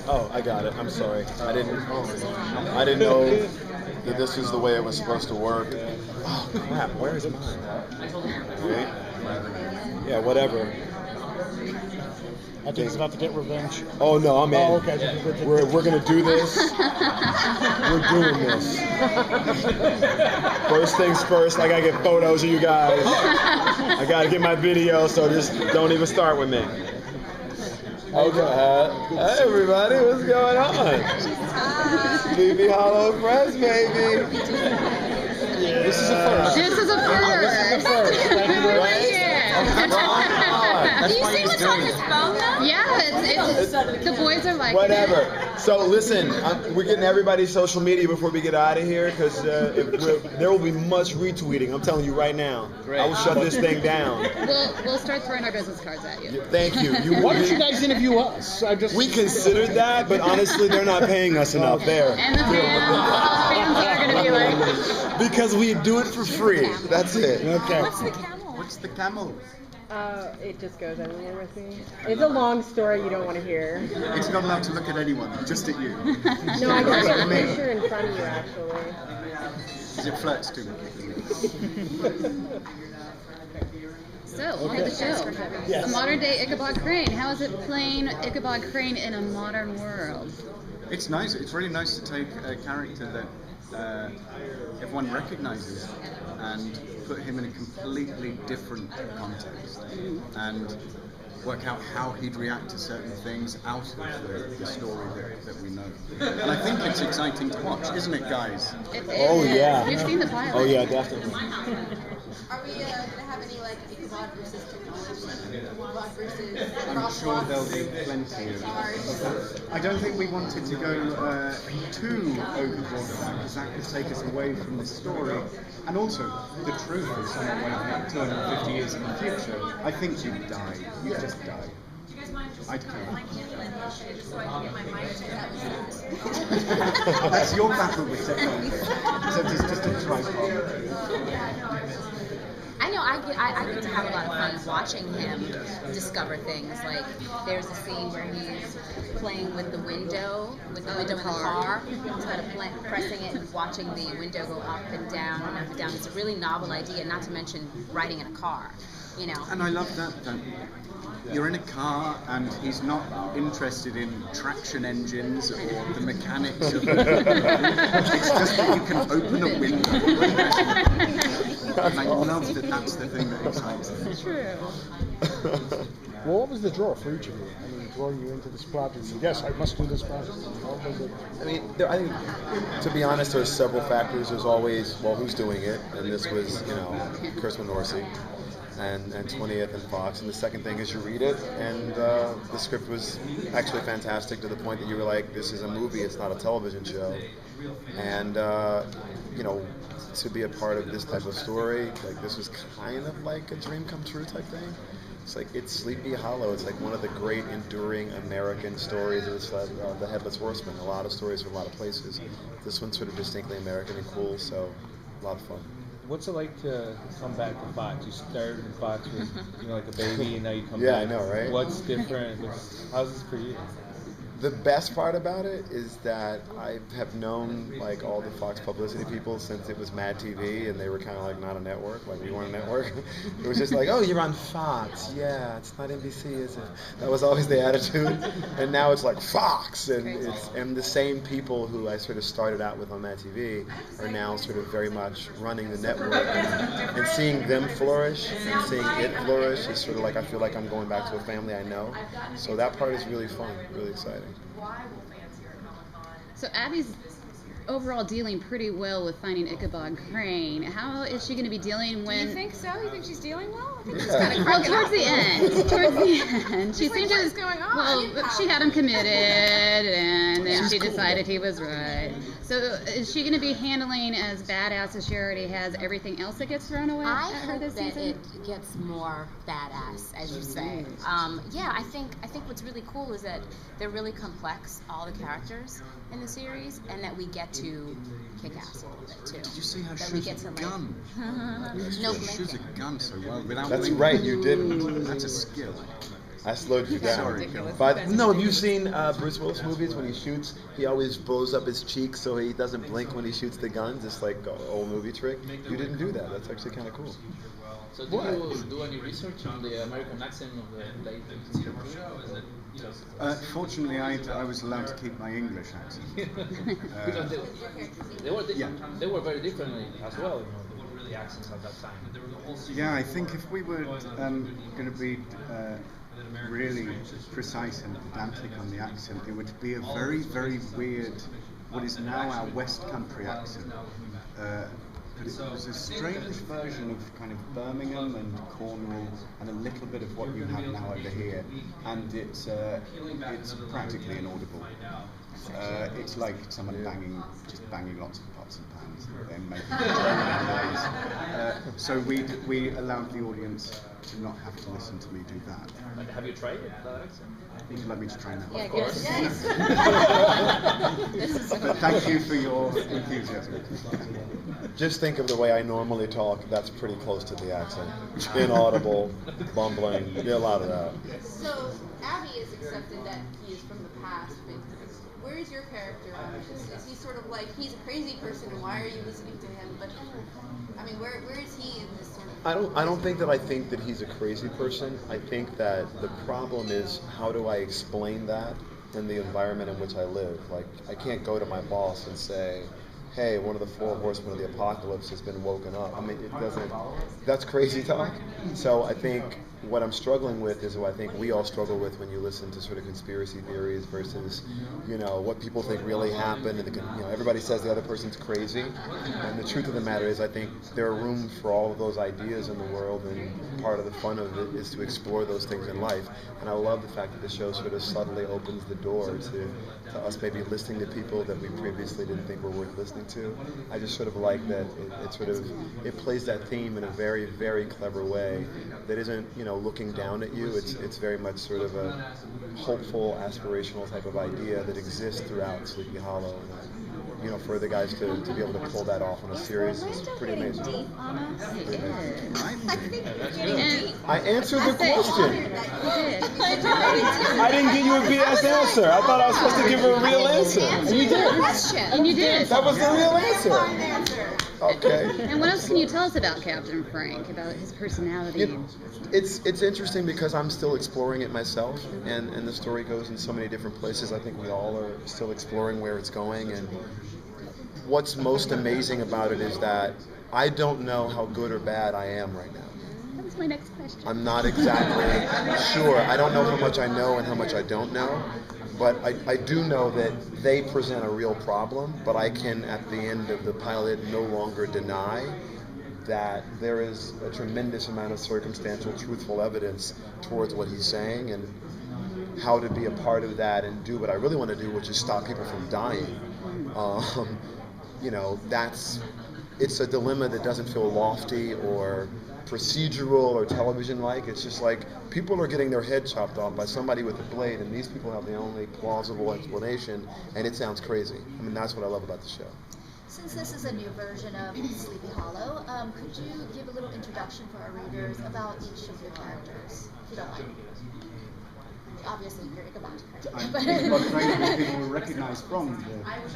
Oh, I got it. I'm sorry. I didn't know that this was the way it was supposed to work. Oh crap! Where is mine? Wait. Yeah, whatever. I think he's about to get revenge. Oh no, I'm in. Oh, okay. We're gonna do this. We're doing this. First things first, I gotta get photos of you guys. I gotta get my video, so just don't even start with me. Okay. Hey everybody, what's going on? Sleepy Hollow Press, baby. Yeah. This is a first. This is a first. Do you see what's on his phone though? Yeah, it's the boys are like whatever. So listen, we're getting everybody's social media before we get out of here because there will be much retweeting. I'm telling you right now. Great. I will shut this thing down. We'll start throwing our business cards at you. Thank you. Why don't you guys interview us? We considered that, but honestly, they're not paying us enough there. And the fans are going to be like... Because we do it for free. That's it. Okay. What's the camel? It just goes everywhere with me. It's a long story you don't want to hear. It's not allowed to look at anyone, just at you. No, I got a picture in front of you, actually. Because it flirts too. So, on to the show. Yes. A modern day Ichabod Crane. How is it playing Ichabod Crane in a modern world? It's nice. It's really nice to take a character that everyone recognizes and put him in a completely different context and work out how he'd react to certain things out of the story that we know. And I think it's exciting to watch, isn't it, guys? Oh yeah. You've seen the pilot. Oh yeah, definitely. Are we going to have any like Ichabod versus technology? Ichabod versus I'm sure there'll be plenty of that. I don't think we wanted to go too overboard with that because that could take us away from the story. And also, the truth is someone waking up 250 years in the future. I think you'd die. You'd just die. I'd kill you. That's your battle with technology. So just a tripod. I know I get to have a lot of fun watching him discover things. Like there's a scene where he's playing with the window in the car, instead of pressing it and watching the window go up and down and up and down. It's a really novel idea, not to mention riding in a car, you know. And I love that you're in a car and he's not interested in traction engines or the mechanics of it. It's just that you can open a window. And I love that that's the thing that excites me. It's true. Well, what was the draw for each of you? I mean, drawing you into this project. Yes, I must do this project. What was it? I mean, I think, to be honest, there's several factors. There's always, well, who's doing it? And this was, Kirsten Dorsey and 20th and Fox. And the second thing is you read it, and the script was actually fantastic to the point that you were like, this is a movie, it's not a television show. And, to be a part of this type of story, like this was kind of like a dream come true type thing. It's like, it's Sleepy Hollow. It's like one of the great enduring American stories of the Headless Horseman. A lot of stories from a lot of places. This one's sort of distinctly American and cool, so a lot of fun. What's it like to come back to Fox? You started in Fox with, like a baby, and now you come back. Yeah, I know, right? What's different? How's this for you? The best part about it is that I have known like all the Fox publicity people since it was Mad TV, and they were kind of like not a network, like we weren't a network. It was just like, oh, you're on Fox, yeah, it's not NBC, is it? That was always the attitude, and now it's like Fox, and the same people who I sort of started out with on Mad TV are now sort of very much running the network, and seeing them flourish and seeing it flourish is sort of like I feel like I'm going back to a family I know. So that part is really fun, really exciting. So Abby's overall dealing pretty well with finding Ichabod Crane. How is she going to be dealing when... You think so? You think she's dealing well? I think she's kind of towards the end. She seemed to... What's going on? Well, she had him committed, and then she decided he was right. So is she going to be handling as badass as she already has everything else that gets thrown away at her this season? I hope that it gets more badass, as you say. I think what's really cool is that they're really complex, all the characters in the series, and that we get to kick ass a little bit too. Did you see how she shoots a gun? No she shoots a gun so well without That's blinking. right, you didn't. That's a skill. I slowed you down. Sorry. But no, have you seen Bruce Willis movies? When he shoots, he always blows up his cheeks so he doesn't blink when he shoots the guns. It's like an old movie trick. You didn't do that. That's actually kind of cool. So did you do any research on the American accent of the late 18th? Fortunately, I was allowed to keep my English accent. Because they were very different as well, the accents at that time. Yeah, I think if we were going to be really precise and pedantic on the accent, it would be a very, very weird, what is now our West Country accent. But it was a strange version of kind of Birmingham and Cornwall and a little bit of what you have now over here, and it's practically inaudible. It's like someone just banging lots of pots and pans and making noise. So we allowed the audience to not have to listen to me do that. Have you tried it? Would you like me to try now? Yeah, Of course. But thank you for your enthusiasm. Just think of the way I normally talk. That's pretty close to the accent. Inaudible, bumbling. You're allowed of that. So Abby is accepted that he is from the past. But where is your character on this? Is he sort of like, he's a crazy person and why are you listening to him? But I mean, where is he in this sort of? I don't think that he's a crazy person. I think that the problem is, how do I explain that in the environment in which I live? Like, I can't go to my boss and say, hey, one of the 4 horsemen of the apocalypse has been woken up. I mean, it doesn't, that's crazy talk. So I think what I'm struggling with is what I think we all struggle with when you listen to sort of conspiracy theories versus, what people think really happened. And everybody says the other person's crazy. And the truth of the matter is, I think there are room for all of those ideas in the world, and part of the fun of it is to explore those things in life. And I love the fact that the show sort of subtly opens the door to us maybe listening to people that we previously didn't think were worth listening to. I just sort of like that it plays that theme in a very, very clever way that isn't, looking down at you. It's very much sort of a hopeful, aspirational type of idea that exists throughout Sleepy Hollow. And, for the guys to be able to pull that off on a series is pretty amazing. Deep on us. Pretty amazing. And I answered the question. you did. I didn't give you a BS answer. I thought I was supposed to give her a real answer. And you did. And you did. That was the real answer. Okay. And what else can you tell us about Captain Frank, about his personality? It's interesting because I'm still exploring it myself, and the story goes in so many different places. I think we all are still exploring where it's going, and what's most amazing about it is that I don't know how good or bad I am right now. That was my next question. I'm not exactly sure. I don't know how much I know and how much I don't know. But I do know that they present a real problem, but I can, at the end of the pilot, no longer deny that there is a tremendous amount of circumstantial, truthful evidence towards what he's saying, and how to be a part of that and do what I really want to do, which is stop people from dying. It's a dilemma that doesn't feel lofty or procedural or television-like. It's just like people are getting their head chopped off by somebody with a blade, and these people have the only plausible explanation, and it sounds crazy. I mean, that's what I love about the show. Since this is a new version of Sleepy Hollow, could you give a little introduction for our readers about each of your characters, if you don't mind? Obviously, you're Ichabod. I'm afraid that people will recognise from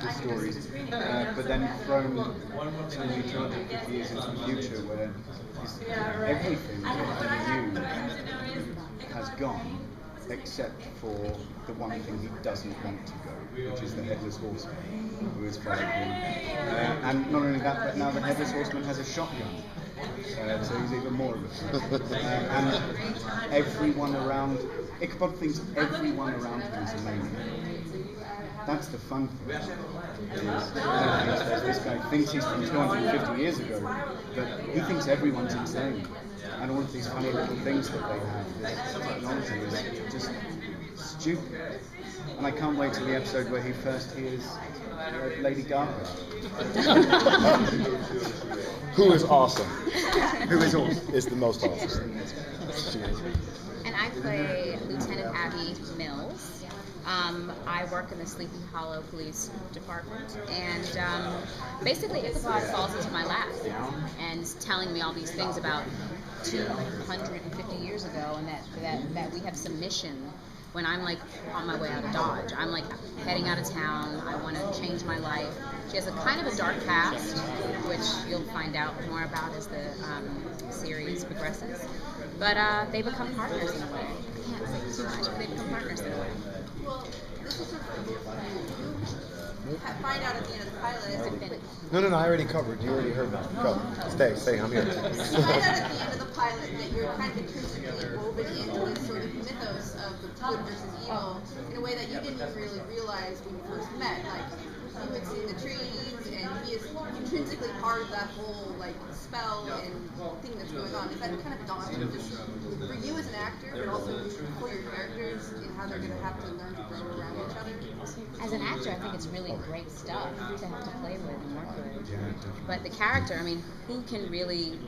the stories, but then from only 250 years into the future, where everything that he knew has gone, except for the one thing he doesn't want to go, which is the Headless Horseman, who is following him. And not only that, but now the Headless Horseman has a shotgun. So he's even more of a threat. And everyone around, Ichabod thinks everyone around him is a maniac. That's the fun thing. This guy thinks he's from 250 years ago, but he thinks everyone's insane. And all of these funny little things that they have, this technology is just stupid. And I can't wait till the episode where he first hears Lady Gaga. Who is awesome. Who is awesome. Is the most awesome. And I play Lieutenant Abby Mills. I work in the Sleepy Hollow Police Department, and basically Ichabod falls into my lap and is telling me all these things about 250 years ago, and that we have some mission. When I'm like on my way out of Dodge, I'm like heading out of town. I want to change my life. She has a kind of a dark past, which you'll find out more about as the series progresses. But they become partners in a way. I can't say too much, but they become partners in a way. Well, this is sort of find out at the end of the pilot. No, I already covered. You already heard that. Go. Stay. I'm here. You find out at the end of the pilot that you're kind of intrinsically woven into this sort of mythos of the good versus evil in a way that you didn't really realize when you first met. Like, you had seen the trees, and he is intrinsically part of that whole like spell and thing that's going on. Is that kind of daunting just for you as an actor, but also for your characters in how they're going to have to learn to grow around each other? As an actor, I think it's really great stuff to have to play with and work with. But the character, I mean, who can really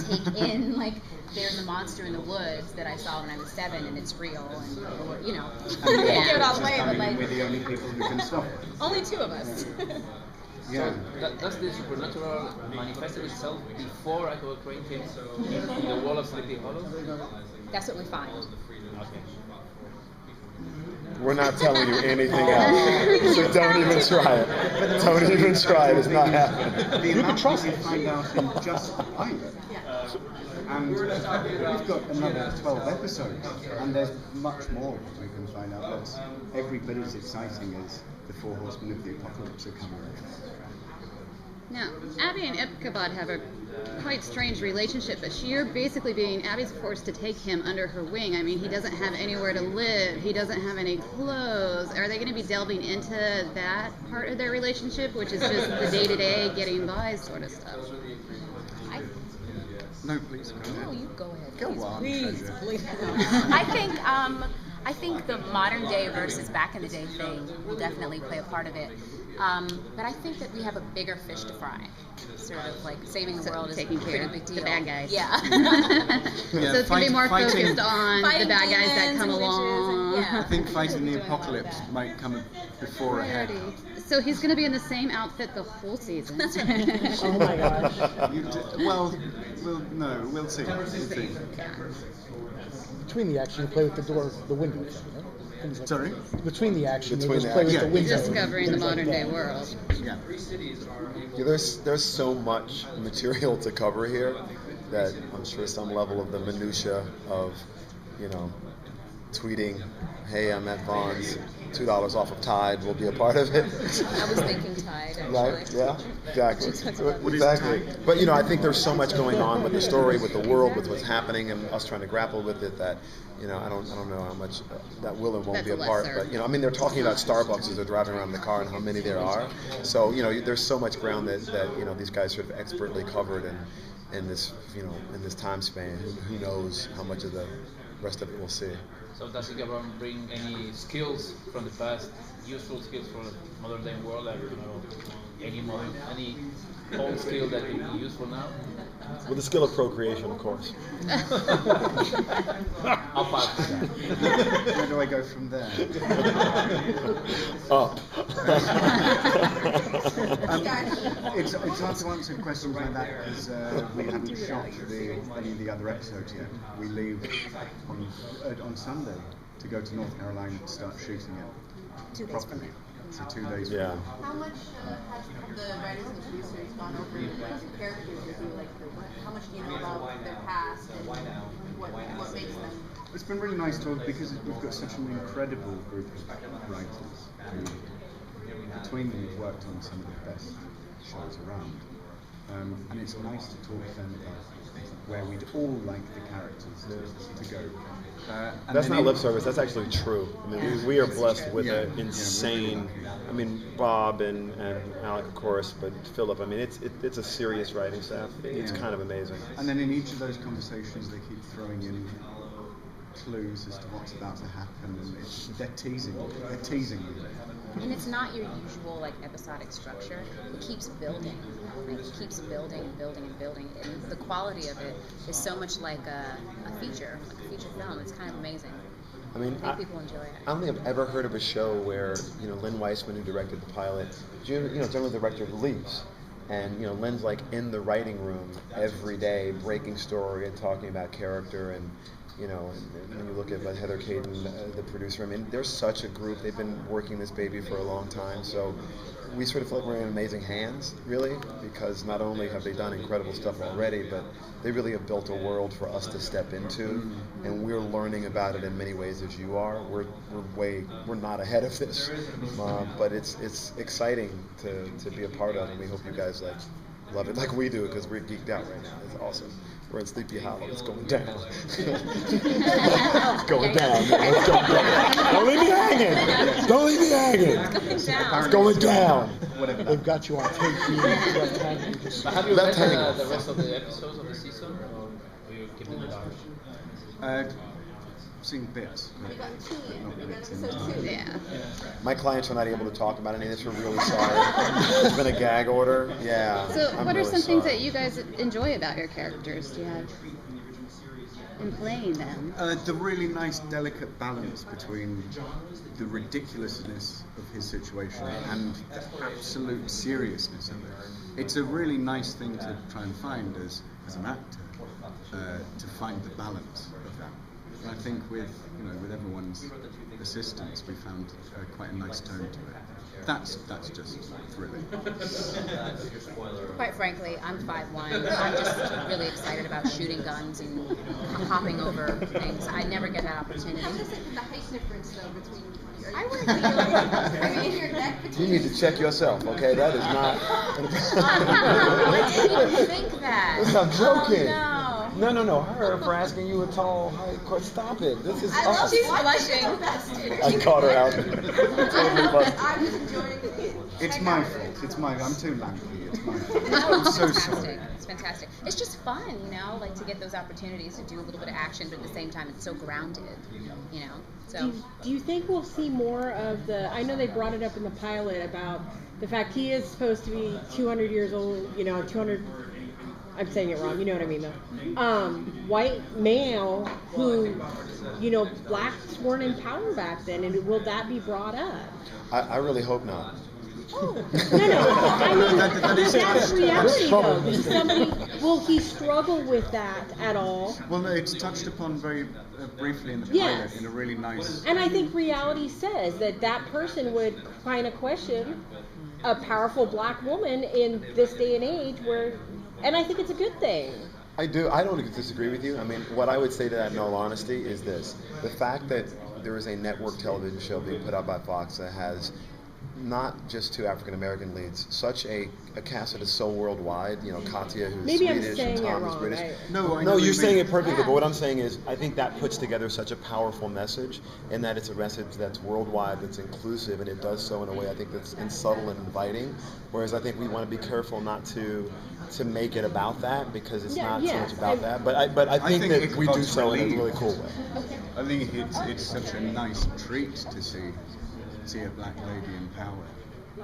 take in, like, there's a monster in the woods that I saw when I was 7 and it's real, and, you know, can't give it all away, but like, we're the only people who can stop it. only 2 of us. Yeah. So does the supernatural manifested itself before I Go Crane came in the wall of Sleepy Hollow? That's what we find. Okay. We're not telling you anything else, so don't even try it. Don't even try it. It's not happening. The amount we find out in just the pilot. And we've got another 12 episodes, and there's much more we can find out. That's every bit as exciting as the 4 Horsemen of the Apocalypse are coming. Now, Abby and Ichabod have a quite strange relationship, but Abby's forced to take him under her wing. I mean, he doesn't have anywhere to live. He doesn't have any clothes. Are they going to be delving into that part of their relationship, which is just the day-to-day, getting by sort of stuff? No, please. Go ahead. No, you go ahead. Go on. Please. I think the modern day versus back in the day thing will definitely play a part of it. But I think that we have a bigger fish to fry. Sort of like saving the world is a pretty big deal. The bad guys. Yeah. So it's going to be more focused on the bad guys that come along. I think fighting the apocalypse might come before ahead. So he's going to be in the same outfit the whole season. Oh my gosh. We'll see. Between the action, you play with the window thing, right? Like Sorry? Between the action, you Between just the play with action. the window. Discovering the modern day that. world. Yeah. There's so much material to cover here that I'm sure some level of the minutia of, tweeting, hey, I'm at Vaughn's, $2 off of Tide will be a part of it. I was thinking Tide, actually. Right? Yeah, exactly. What is Exactly. Tide? But I think there's so much going on with the story, with the world, with what's happening, and us trying to grapple with it that, I don't know how much that will and won't That's be a part. lesser. But they're talking about Starbucks as they're driving around in the car and how many there are. So there's so much ground that these guys sort of expertly covered in this in this time span. Who knows how much of the rest of it we'll see. So does Ichabod bring any skills from the past, useful skills for the modern day world, like any old skill that can be useful now? With the skill of procreation, of course. I'll pass to that. Where do I go from there? Up. It's hard to answer questions like that because we haven't shot any of the other episodes yet. We leave on Sunday to go to North Carolina to start shooting it 2 days from now. So 2 days. Yeah. How much has the writers and producers gone over the characters with you? Like, how much do you know about their past and what makes them? It's been really nice to because we've got such an incredible group of writers. Between them, we've worked on some of the best shows around. And it's nice to talk to them about where we'd all like the characters to go. And That's then not lip service. That's actually true. I mean, we are blessed with an insane. I mean, Bob and Alec, of course, but Philip. I mean, it's a serious writing staff. It's kind of amazing. And then in each of those conversations, they keep throwing in clues as to what's about to happen, and they're teasing you. And it's not your usual episodic structure. It keeps building. It keeps building and building and building. And the quality of it is so much like a feature film. It's kind of amazing. I mean, I think people enjoy it. I don't think I've ever heard of a show where Lynn Weissman, who directed the pilot, generally the director who leaves. And Lynn's like in the writing room every day, breaking story and talking about character, and and when you look at Heather Caden, the producer, I mean, they're such a group. They've been working this baby for a long time, so we sort of feel like we're in amazing hands, really, because not only have they done incredible stuff already, but they really have built a world for us to step into, and we're learning about it in many ways as you are. We're not ahead of this, but it's exciting to be a part of, and we hope you guys love it like we do, because we're geeked out right now. It's awesome. We're in Sleepy Hollow. It's going down. It's going down. It's going down. Don't leave me hanging. Don't leave me hanging. It's going down. They've got you on tape. But have you read the rest of the episodes of the season, or are you keeping it out? Seen bits. We got 2 in. We got episode 2. Yeah. My clients are not able to talk about any of this. We're really sorry. There's been a gag order. Yeah. So, I'm what are really some things sorry. that you guys enjoy about your characters? Do you have in playing them? The really nice, delicate balance between the ridiculousness of his situation and the absolute seriousness of it. It's a really nice thing to try and find as an actor, to find the balance of that. And I think with everyone's assistance, we found quite a nice tone to it. That's just thrilling. Quite frankly, I'm 5'1". I'm just really excited about shooting guns and hopping over things. I never get that opportunity. I'm just thinking the height difference though between. I wear heels. I mean, your neck You between. need to check yourself, okay? That is not. I didn't even think that. Listen, I'm joking. Oh, no. No. Her for asking you a tall height. Stop it. This is. I love She's watching blushing. I caught her out. Totally busted. I was enjoying it. It's Check my out. fault. It's my. I'm too lanky. It's my fault. No, I'm it's so fantastic. sorry. It's fantastic. It's just fun, like to get those opportunities to do a little bit of action, but at the same time, it's so grounded, So. Do you think we'll see more of the? I know they brought it up in the pilot about the fact he is supposed to be 200 years old. 200. I'm saying it wrong. You know what I mean, though. White male who, blacks weren't in power back then, and will that be brought up? I really hope not. No. I mean, that's reality, though. Does somebody, will he struggle with that at all? Well, no, it's touched upon very briefly in the Yes. pilot in a really nice. And I think reality says that person would kind of question a powerful black woman in this day and age and I think it's a good thing. I do. I don't disagree with you. I mean, what I would say to that in all honesty is this. The fact that there is a network television show being put out by Fox that has not just 2 African American leads, such a cast that is so worldwide. Katya, who's Maybe I'm Swedish, saying and Tom it is wrong. British. No, You're saying it perfectly. Yeah. But what I'm saying is, I think that puts together such a powerful message, in that it's a message that's worldwide, that's inclusive, and it does so in a way I think that's subtle and inviting. Whereas I think we want to be careful not to make it about that, because it's not so much about that. But I think that we do so in a really cool way. I think it's such a nice treat to see a black lady in power.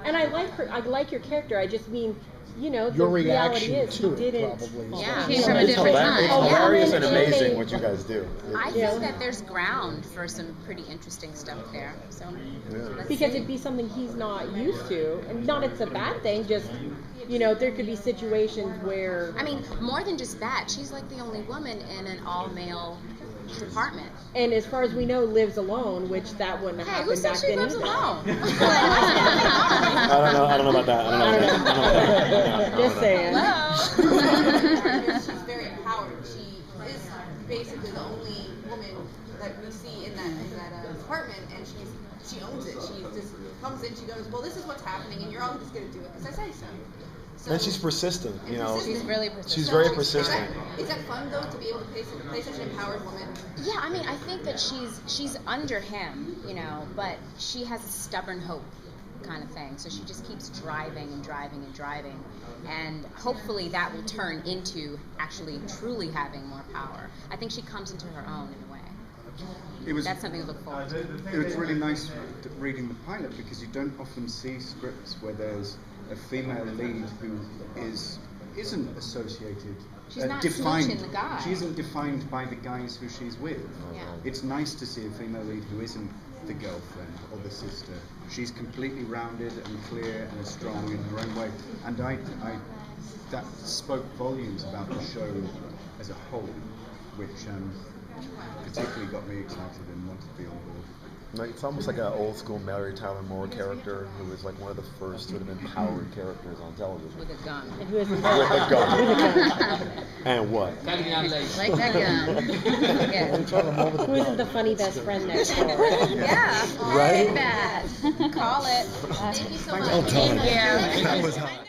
And I like her. I like your character. I just mean, the Your reality reaction is to he it didn't. probably. Yeah. Came from a different time. It's hilarious and Yeah. amazing what you guys do. I think that there's ground for some pretty interesting stuff there. So. Let's Because see. it'd be something he's not used to, and not it's a bad thing. Just there could be situations where. I mean, more than just that, she's like the only woman in an all-male department. And as far as we know, lives alone, which that wouldn't have Hey, who happened said back she then lives either. alone? I don't know about that. I don't know. Just saying. Hello. She's very empowered. She is basically the only woman that we see in that apartment, and she owns it. She just comes in, she goes, well, this is what's happening, and you're all just going to do it because I say so. And she's persistent, She's really persistent. She's very persistent. Is that fun though, to be able to play such an empowered woman? Yeah, I mean, I think that she's under him, but she has a stubborn hope kind of thing. So she just keeps driving and driving and driving, and hopefully that will turn into actually truly having more power. I think she comes into her own in a way. That's something to look forward to. It was really nice reading the pilot, because you don't often see scripts where there's a female lead who isn't associated. She's not defined. smooching the guy. She isn't defined by the guys who she's with. Yeah. It's nice to see a female lead who isn't the girlfriend or the sister. She's completely rounded and clear and strong in her own way. And I that spoke volumes about the show as a whole, which particularly got me excited and wanted to be on board. Like, it's almost like an old school Mary Tyler Moore character who was like one of the first sort of empowered characters on television. With a gun. And who is With a gun. And what? Like that gun. Yeah. Who isn't the funny best friend next door? Yeah. Right? That. Call it. Thank you so much. Well done. Thank you. That was hot.